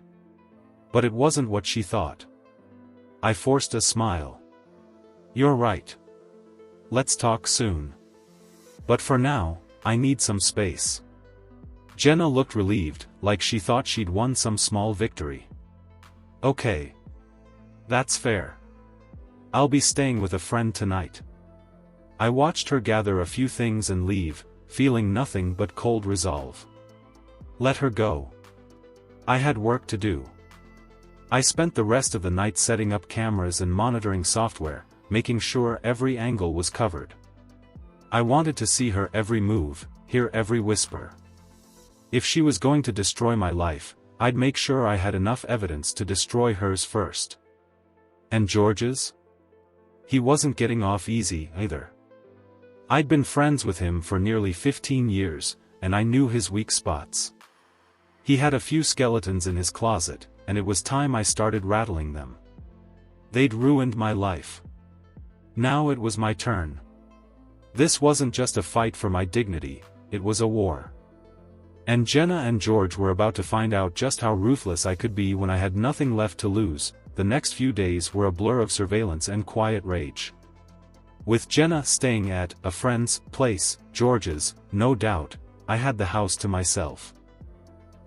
A: But it wasn't what she thought. I forced a smile. You're right. Let's talk soon. But for now, I need some space. Jenna looked relieved, like she thought she'd won some small victory. Okay. That's fair. I'll be staying with a friend tonight. I watched her gather a few things and leave, feeling nothing but cold resolve. Let her go. I had work to do. I spent the rest of the night setting up cameras and monitoring software, making sure every angle was covered. I wanted to see her every move, hear every whisper. If she was going to destroy my life, I'd make sure I had enough evidence to destroy hers first. And George's? He wasn't getting off easy, either. I'd been friends with him for nearly 15 years, and I knew his weak spots. He had a few skeletons in his closet, and it was time I started rattling them. They'd ruined my life. Now it was my turn. This wasn't just a fight for my dignity, it was a war. And Jenna and George were about to find out just how ruthless I could be when I had nothing left to lose. The next few days were a blur of surveillance and quiet rage. With Jenna staying at a friend's place, George's, no doubt, I had the house to myself.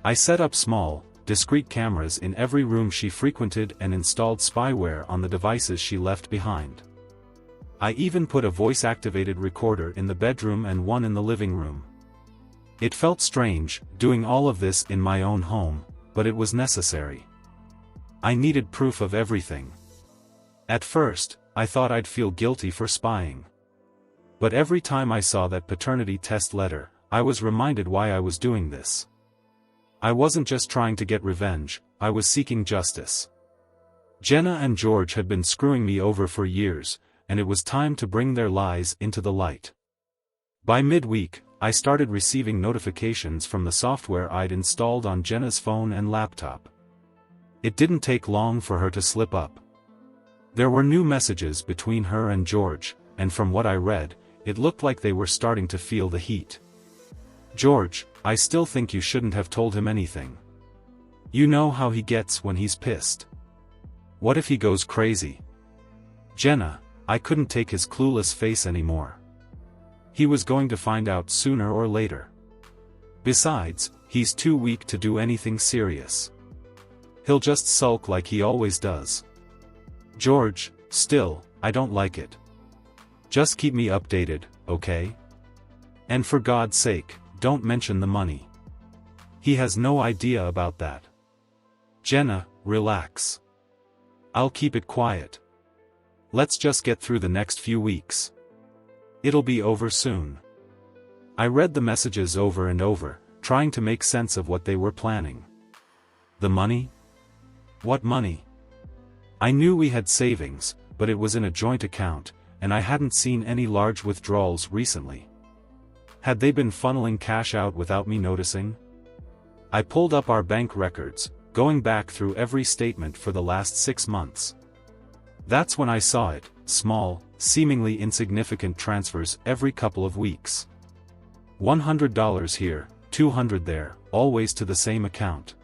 A: I set up small, discreet cameras in every room she frequented and installed spyware on the devices she left behind. I even put a voice-activated recorder in the bedroom and one in the living room. It felt strange, doing all of this in my own home, but it was necessary. I needed proof of everything. At first, I thought I'd feel guilty for spying. But every time I saw that paternity test letter, I was reminded why I was doing this. I wasn't just trying to get revenge, I was seeking justice. Jenna and George had been screwing me over for years, and it was time to bring their lies into the light. By midweek, I started receiving notifications from the software I'd installed on Jenna's phone and laptop. It didn't take long for her to slip up. There were new messages between her and George, and from what I read, it looked like they were starting to feel the heat. George, I still think you shouldn't have told him anything. You know how he gets when he's pissed. What if he goes crazy? Jenna, I couldn't take his clueless face anymore. He was going to find out sooner or later. Besides, he's too weak to do anything serious. He'll just sulk like he always does. George, still, I don't like it. Just keep me updated, okay? And for God's sake, don't mention the money. He has no idea about that. Jenna, relax. I'll keep it quiet. Let's just get through the next few weeks. It'll be over soon. I read the messages over and over, trying to make sense of what they were planning. The money? What money? I knew we had savings, but it was in a joint account, and I hadn't seen any large withdrawals recently. Had they been funneling cash out without me noticing? I pulled up our bank records, going back through every statement for the last 6 months. That's when I saw it, small, seemingly insignificant transfers every couple of weeks. $100 here, $200 there, always to the same account.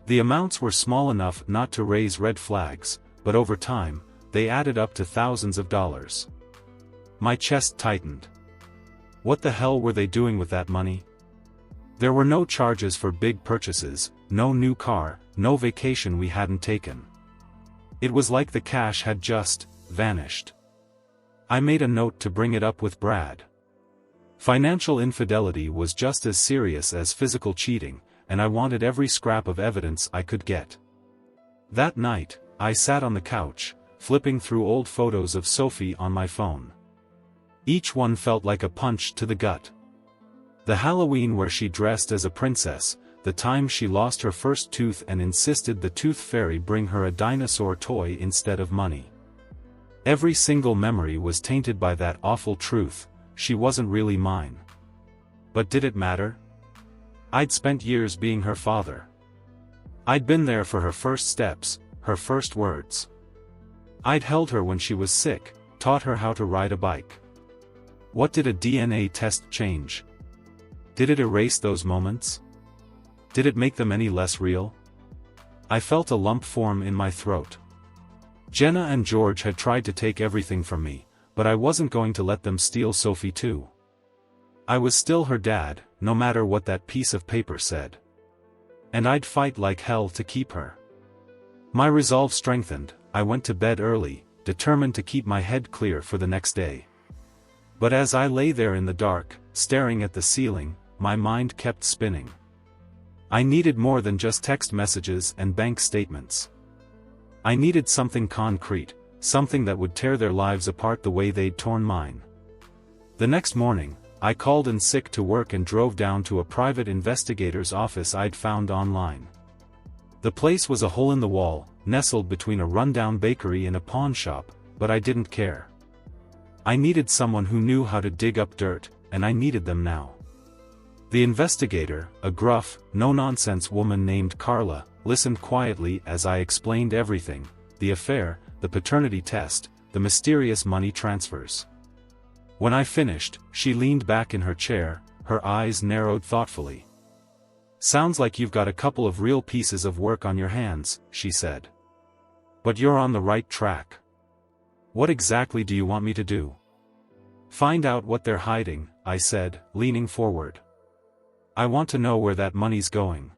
A: The amounts were small enough not to raise red flags, but over time, they added up to thousands of dollars. My chest tightened. What the hell were they doing with that money? There were no charges for big purchases, no new car, no vacation we hadn't taken. It was like the cash had just vanished. I made a note to bring it up with Brad. Financial infidelity was just as serious as physical cheating, and I wanted every scrap of evidence I could get. That night, I sat on the couch, flipping through old photos of Sophie on my phone. Each one felt like a punch to the gut. The Halloween where she dressed as a princess, the time she lost her first tooth and insisted the tooth fairy bring her a dinosaur toy instead of money. Every single memory was tainted by that awful truth, she wasn't really mine. But did it matter? I'd spent years being her father. I'd been there for her first steps, her first words. I'd held her when she was sick, taught her how to ride a bike. What did a DNA test change? Did it erase those moments? Did it make them any less real? I felt a lump form in my throat. Jenna and George had tried to take everything from me, but I wasn't going to let them steal Sophie too. I was still her dad, no matter what that piece of paper said. And I'd fight like hell to keep her. My resolve strengthened. I went to bed early, determined to keep my head clear for the next day. But as I lay there in the dark, staring at the ceiling, my mind kept spinning. I needed more than just text messages and bank statements. I needed something concrete, something that would tear their lives apart the way they'd torn mine. The next morning, I called in sick to work and drove down to a private investigator's office I'd found online. The place was a hole in the wall, nestled between a rundown bakery and a pawn shop, but I didn't care. I needed someone who knew how to dig up dirt, and I needed them now. The investigator, a gruff, no-nonsense woman named Carla, listened quietly as I explained everything: the affair, the paternity test, the mysterious money transfers. When I finished, she leaned back in her chair, her eyes narrowed thoughtfully. "Sounds like you've got a couple of real pieces of work on your hands," she said. "But you're on the right track. What exactly do you want me to do?" "Find out what they're hiding," I said, leaning forward. "I want to know where that money's going.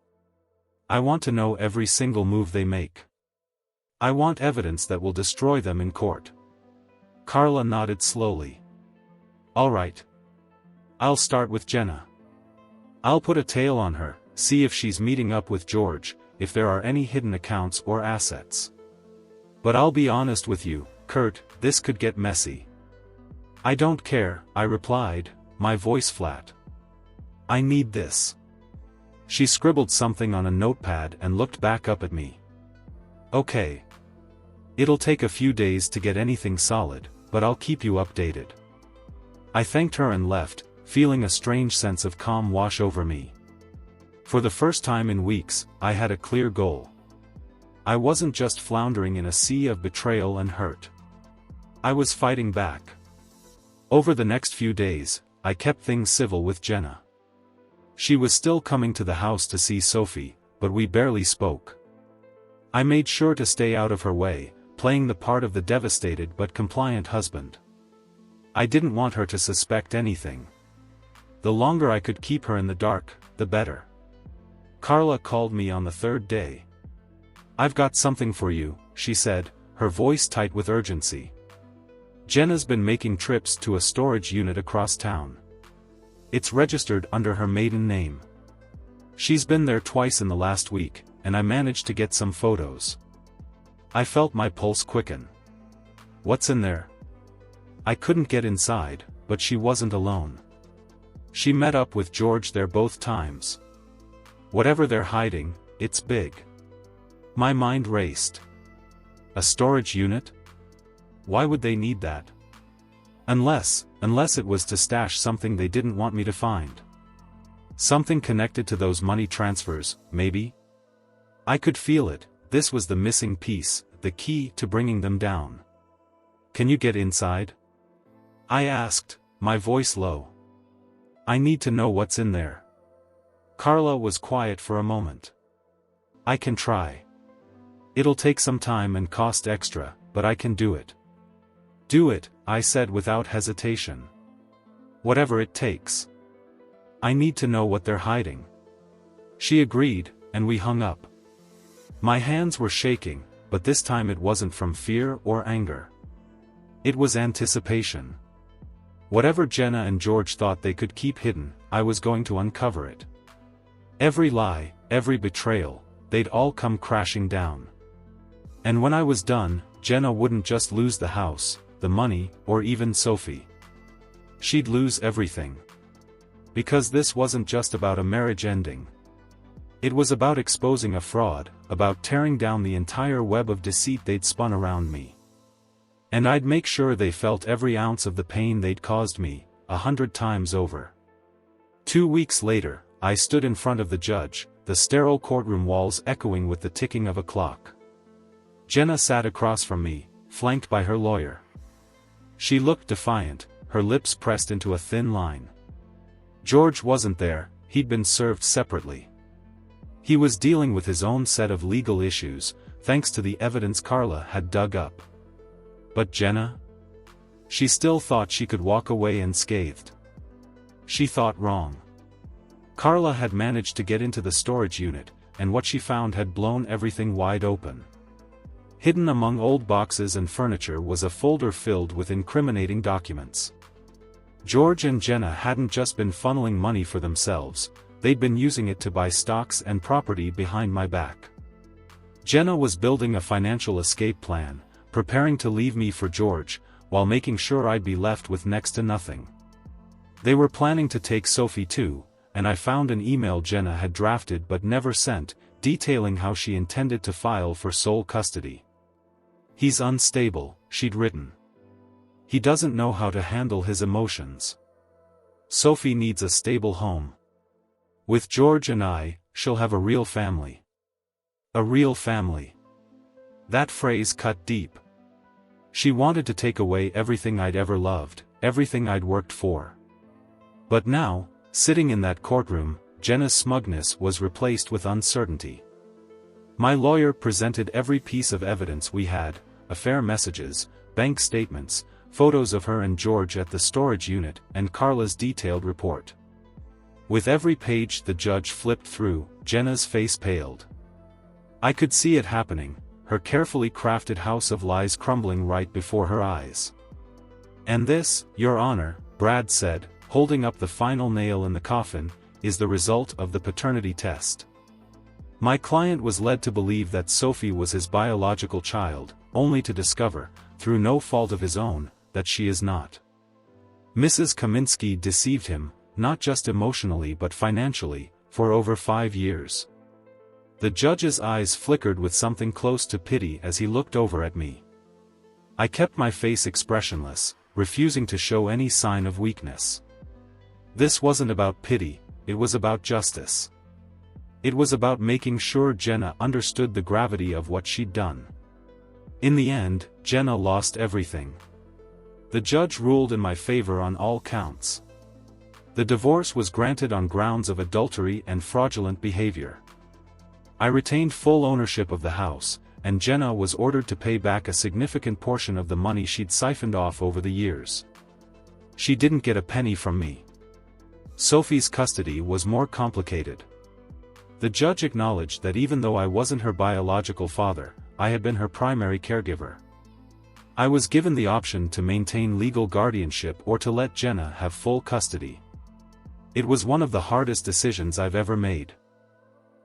A: I want to know every single move they make. I want evidence that will destroy them in court." Carla nodded slowly. "All right. I'll start with Jenna. I'll put a tail on her, see if she's meeting up with George, if there are any hidden accounts or assets. But I'll be honest with you, Kurt, this could get messy." "I don't care," I replied, my voice flat. "I need this." She scribbled something on a notepad and looked back up at me. "Okay. It'll take a few days to get anything solid, but I'll keep you updated." I thanked her and left, feeling a strange sense of calm wash over me. For the first time in weeks, I had a clear goal. I wasn't just floundering in a sea of betrayal and hurt. I was fighting back. Over the next few days, I kept things civil with Jenna. She was still coming to the house to see Sophie, but we barely spoke. I made sure to stay out of her way, playing the part of the devastated but compliant husband. I didn't want her to suspect anything. The longer I could keep her in the dark, the better. Carla called me on the third day. "I've got something for you," she said, her voice tight with urgency. "Jenna's been making trips to a storage unit across town. It's registered under her maiden name. She's been there twice in the last week, and I managed to get some photos." I felt my pulse quicken. "What's in there?" I couldn't get inside, but she wasn't alone. She met up with George there both times. Whatever they're hiding, it's big. My mind raced. A storage unit? Why would they need that? Unless it was to stash something they didn't want me to find. Something connected to those money transfers, maybe? I could feel it. This was the missing piece, the key to bringing them down. "Can you get inside?" I asked, my voice low. "I need to know what's in there." Carla was quiet for a moment. "I can try. It'll take some time and cost extra, but I can do it." "Do it," I said without hesitation. "Whatever it takes. I need to know what they're hiding." She agreed, and we hung up. My hands were shaking, but this time it wasn't from fear or anger. It was anticipation. Whatever Jenna and George thought they could keep hidden, I was going to uncover it. Every lie, every betrayal, they'd all come crashing down. And when I was done, Jenna wouldn't just lose the house, the money, or even Sophie. She'd lose everything. Because this wasn't just about a marriage ending. It was about exposing a fraud, about tearing down the entire web of deceit they'd spun around me. And I'd make sure they felt every ounce of the pain they'd caused me, 100 times over. 2 weeks later, I stood in front of the judge, the sterile courtroom walls echoing with the ticking of a clock. Jenna sat across from me, flanked by her lawyer. She looked defiant, her lips pressed into a thin line. George wasn't there, he'd been served separately. He was dealing with his own set of legal issues, thanks to the evidence Carla had dug up. But Jenna? She still thought she could walk away unscathed. She thought wrong. Carla had managed to get into the storage unit, and what she found had blown everything wide open. Hidden among old boxes and furniture was a folder filled with incriminating documents. George and Jenna hadn't just been funneling money for themselves, they'd been using it to buy stocks and property behind my back. Jenna was building a financial escape plan, preparing to leave me for George, while making sure I'd be left with next to nothing. They were planning to take Sophie too, and I found an email Jenna had drafted but never sent, detailing how she intended to file for sole custody. "He's unstable," she'd written. "He doesn't know how to handle his emotions. Sophie needs a stable home. With George and I, she'll have a real family." A real family. That phrase cut deep. She wanted to take away everything I'd ever loved, everything I'd worked for. But now, sitting in that courtroom, Jenna's smugness was replaced with uncertainty. My lawyer presented every piece of evidence we had: affair messages, bank statements, photos of her and George at the storage unit, and Carla's detailed report. With every page the judge flipped through, Jenna's face paled. I could see it happening, her carefully crafted house of lies crumbling right before her eyes. "And this, Your Honor," Brad said, holding up the final nail in the coffin, "is the result of the paternity test." My client was led to believe that Sophie was his biological child, only to discover, through no fault of his own, that she is not. Mrs. Kaminsky deceived him, not just emotionally but financially, for over 5 years. The judge's eyes flickered with something close to pity as he looked over at me. I kept my face expressionless, refusing to show any sign of weakness. This wasn't about pity, it was about justice. It was about making sure Jenna understood the gravity of what she'd done. In the end, Jenna lost everything. The judge ruled in my favor on all counts. The divorce was granted on grounds of adultery and fraudulent behavior. I retained full ownership of the house, and Jenna was ordered to pay back a significant portion of the money she'd siphoned off over the years. She didn't get a penny from me. Sophie's custody was more complicated. The judge acknowledged that even though I wasn't her biological father, I had been her primary caregiver. I was given the option to maintain legal guardianship or to let Jenna have full custody. It was one of the hardest decisions I've ever made.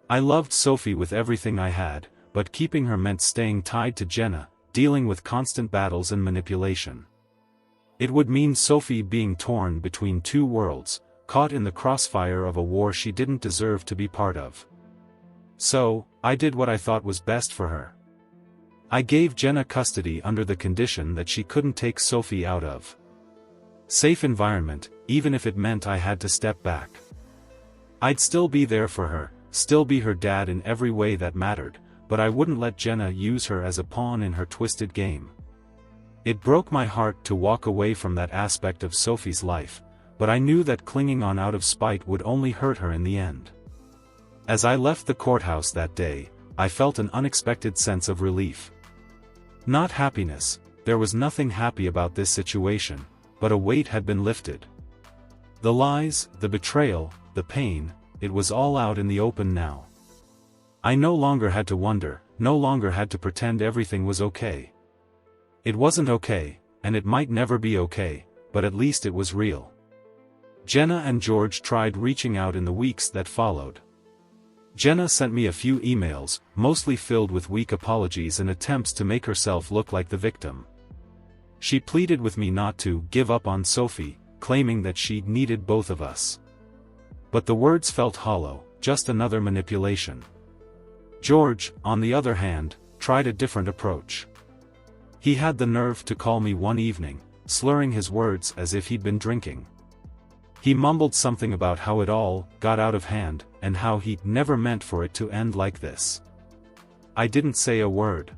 A: I loved Sophie with everything I had, but keeping her meant staying tied to Jenna, dealing with constant battles and manipulation. It would mean Sophie being torn between two worlds, caught in the crossfire of a war she didn't deserve to be part of. So, I did what I thought was best for her. I gave Jenna custody under the condition that she couldn't take Sophie out of safe environment, even if it meant I had to step back. I'd still be there for her, still be her dad in every way that mattered, but I wouldn't let Jenna use her as a pawn in her twisted game. It broke my heart to walk away from that aspect of Sophie's life, but I knew that clinging on out of spite would only hurt her in the end. As I left the courthouse that day, I felt an unexpected sense of relief. Not happiness, there was nothing happy about this situation, but a weight had been lifted. The lies, the betrayal, the pain, it was all out in the open now. I no longer had to wonder, no longer had to pretend everything was okay. It wasn't okay, and it might never be okay, but at least it was real. Jenna and George tried reaching out in the weeks that followed. Jenna sent me a few emails, mostly filled with weak apologies and attempts to make herself look like the victim. She pleaded with me not to give up on Sophie, claiming that she needed both of us. But the words felt hollow, just another manipulation. George, on the other hand, tried a different approach. He had the nerve to call me one evening, slurring his words as if he'd been drinking. He mumbled something about how it all got out of hand, and how he never meant for it to end like this. I didn't say a word.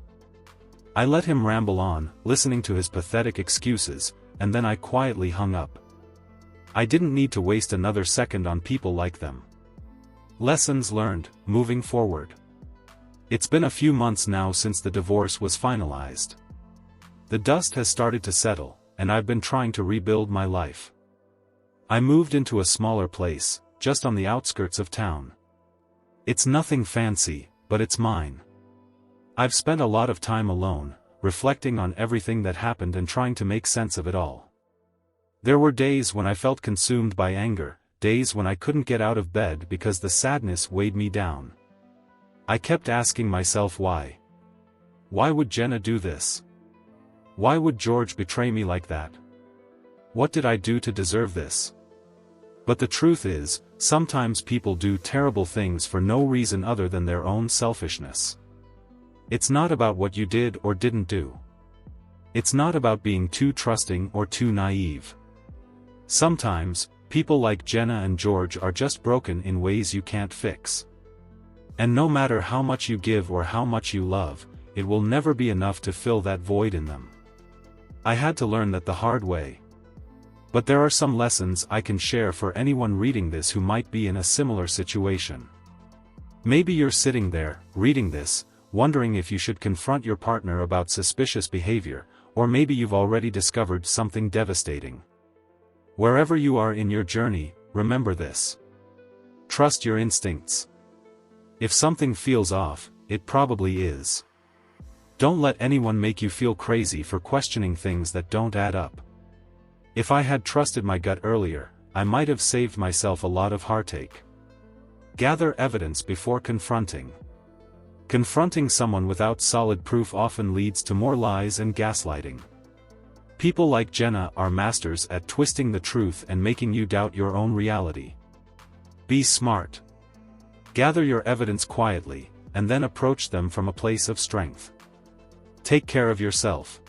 A: I let him ramble on, listening to his pathetic excuses, and then I quietly hung up. I didn't need to waste another second on people like them. Lessons learned, moving forward. It's been a few months now since the divorce was finalized. The dust has started to settle, and I've been trying to rebuild my life. I moved into a smaller place, just on the outskirts of town. It's nothing fancy, but it's mine. I've spent a lot of time alone, reflecting on everything that happened and trying to make sense of it all. There were days when I felt consumed by anger, days when I couldn't get out of bed because the sadness weighed me down. I kept asking myself why. Why would Jenna do this? Why would George betray me like that? What did I do to deserve this? But the truth is, sometimes people do terrible things for no reason other than their own selfishness. It's not about what you did or didn't do. It's not about being too trusting or too naive. Sometimes, people like Jenna and George are just broken in ways you can't fix. And no matter how much you give or how much you love, it will never be enough to fill that void in them. I had to learn that the hard way. But there are some lessons I can share for anyone reading this who might be in a similar situation. Maybe you're sitting there, reading this, wondering if you should confront your partner about suspicious behavior, or maybe you've already discovered something devastating. Wherever you are in your journey, remember this. Trust your instincts. If something feels off, it probably is. Don't let anyone make you feel crazy for questioning things that don't add up. If I had trusted my gut earlier, I might have saved myself a lot of heartache. Gather evidence before confronting. Confronting someone without solid proof often leads to more lies and gaslighting. People like Jenna are masters at twisting the truth and making you doubt your own reality. Be smart. Gather your evidence quietly, and then approach them from a place of strength. Take care of yourself.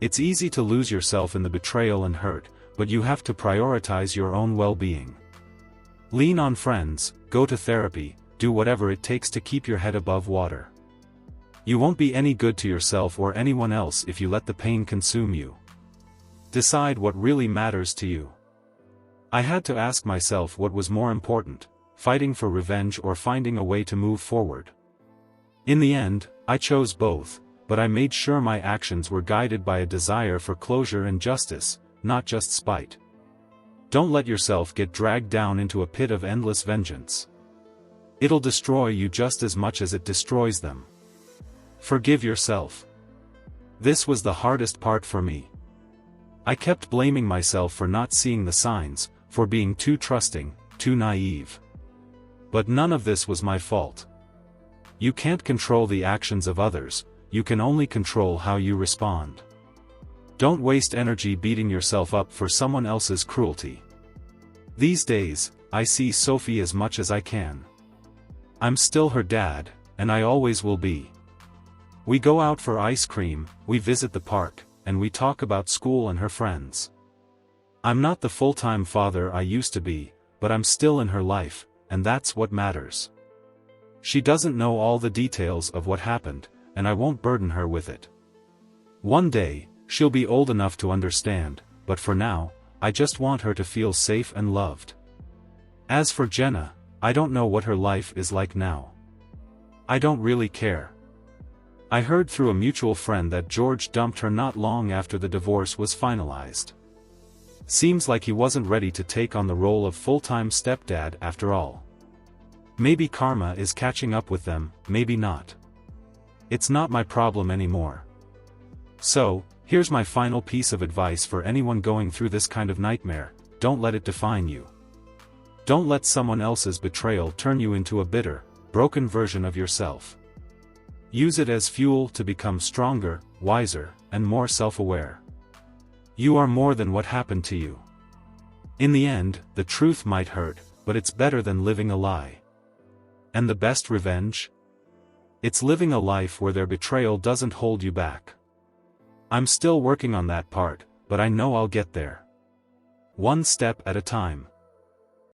A: It's easy to lose yourself in the betrayal and hurt, but you have to prioritize your own well-being. Lean on friends, go to therapy, do whatever it takes to keep your head above water. You won't be any good to yourself or anyone else if you let the pain consume you. Decide what really matters to you. I had to ask myself what was more important, fighting for revenge or finding a way to move forward. In the end, I chose both, but I made sure my actions were guided by a desire for closure and justice, not just spite. Don't let yourself get dragged down into a pit of endless vengeance. It'll destroy you just as much as it destroys them. Forgive yourself. This was the hardest part for me. I kept blaming myself for not seeing the signs, for being too trusting, too naive. But none of this was my fault. You can't control the actions of others, you can only control how you respond. Don't waste energy beating yourself up for someone else's cruelty. These days, I see Sophie as much as I can. I'm still her dad, and I always will be. We go out for ice cream, we visit the park, and we talk about school and her friends. I'm not the full-time father I used to be, but I'm still in her life, and that's what matters. She doesn't know all the details of what happened, and I won't burden her with it. One day, she'll be old enough to understand, but for now, I just want her to feel safe and loved. As for Jenna, I don't know what her life is like now. I don't really care. I heard through a mutual friend that George dumped her not long after the divorce was finalized. Seems like he wasn't ready to take on the role of full-time stepdad after all. Maybe karma is catching up with them, maybe not. It's not my problem anymore. So, here's my final piece of advice for anyone going through this kind of nightmare: don't let it define you. Don't let someone else's betrayal turn you into a bitter, broken version of yourself. Use it as fuel to become stronger, wiser, and more self-aware. You are more than what happened to you. In the end, the truth might hurt, but it's better than living a lie. And the best revenge? It's living a life where their betrayal doesn't hold you back. I'm still working on that part, but I know I'll get there. One step at a time.